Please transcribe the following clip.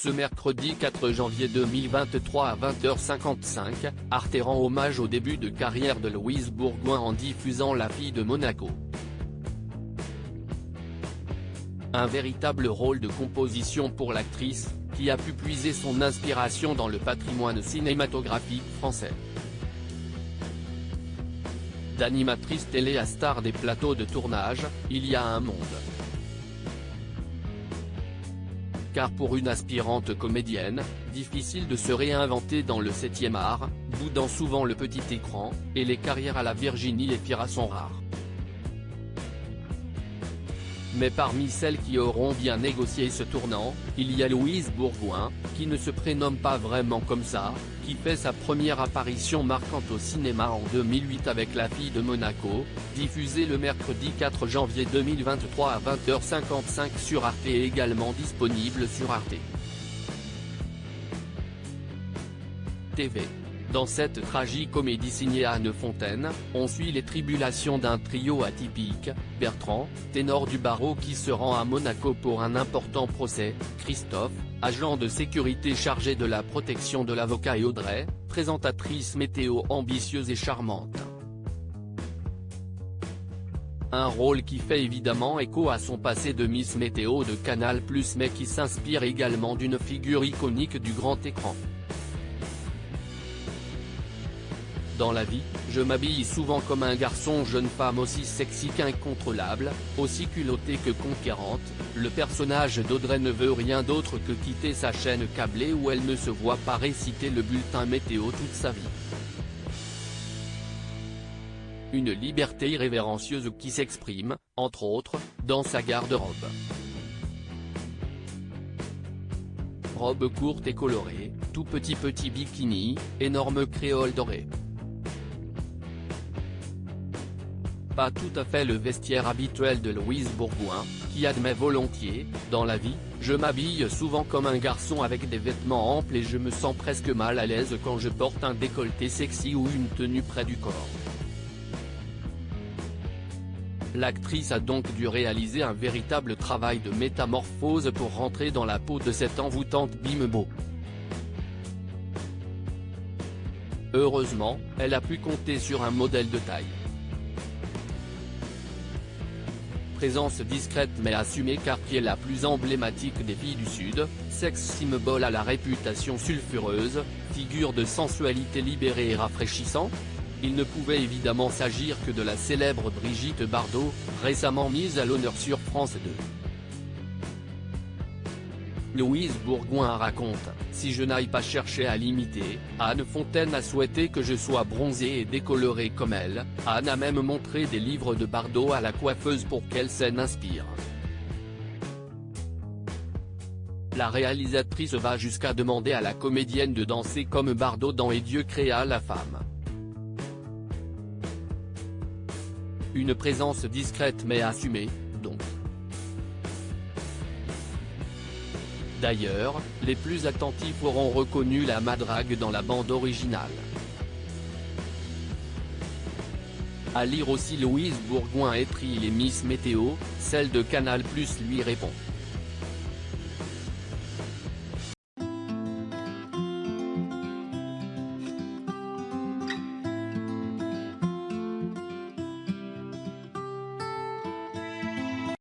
Ce mercredi 4 janvier 2023 à 20h55, Arte rend hommage au début de carrière de Louise Bourgoin en diffusant La fille de Monaco. Un véritable rôle de composition pour l'actrice, qui a pu puiser son inspiration dans le patrimoine cinématographique français. D'animatrice télé à star des plateaux de tournage, il y a un monde. Car pour une aspirante comédienne, difficile de se réinventer dans le 7e art, boudant souvent le petit écran, et les carrières à la Virginie Efira sont rares. Mais parmi celles qui auront bien négocié ce tournant, il y a Louise Bourgoin, qui ne se prénomme pas vraiment comme ça, qui fait sa première apparition marquante au cinéma en 2008 avec La fille de Monaco, diffusée le mercredi 4 janvier 2023 à 20h55 sur Arte et également disponible sur Arte TV. Dans cette tragicomédie signée Anne Fontaine, on suit les tribulations d'un trio atypique, Bertrand, ténor du barreau qui se rend à Monaco pour un important procès, Christophe, agent de sécurité chargé de la protection de l'avocat et Audrey, présentatrice météo ambitieuse et charmante. Un rôle qui fait évidemment écho à son passé de Miss Météo de Canal+, mais qui s'inspire également d'une figure iconique du grand écran. Dans la vie, je m'habille souvent comme un garçon, jeune femme aussi sexy qu'incontrôlable, aussi culottée que conquérante. Le personnage d'Audrey ne veut rien d'autre que quitter sa chaîne câblée où elle ne se voit pas réciter le bulletin météo toute sa vie. Une liberté irrévérencieuse qui s'exprime, entre autres, dans sa garde-robe. Robe courte et colorée, tout petit bikini, énorme créole doré. Pas tout à fait le vestiaire habituel de Louise Bourgoin, qui admet volontiers, dans la vie, je m'habille souvent comme un garçon avec des vêtements amples et je me sens presque mal à l'aise quand je porte un décolleté sexy ou une tenue près du corps. L'actrice a donc dû réaliser un véritable travail de métamorphose pour rentrer dans la peau de cette envoûtante bimbo. Heureusement, elle a pu compter sur un modèle de taille. Présence discrète mais assumée car qui est la plus emblématique des filles du Sud, sex symbole à la réputation sulfureuse, figure de sensualité libérée et rafraîchissante. Il ne pouvait évidemment s'agir que de la célèbre Brigitte Bardot, récemment mise à l'honneur sur France 2. Louise Bourgoin raconte, si je n'aille pas chercher à l'imiter, Anne Fontaine a souhaité que je sois bronzée et décolorée comme elle. Anne a même montré des livres de Bardot à la coiffeuse pour qu'elle s'en inspire. La réalisatrice va jusqu'à demander à la comédienne de danser comme Bardot dans Et Dieu créa la femme. Une présence discrète mais assumée, donc. D'ailleurs, les plus attentifs auront reconnu la madrague dans la bande originale. À lire aussi Louise Bourgoin étrit les Miss Météo, celle de Canal+ lui répond.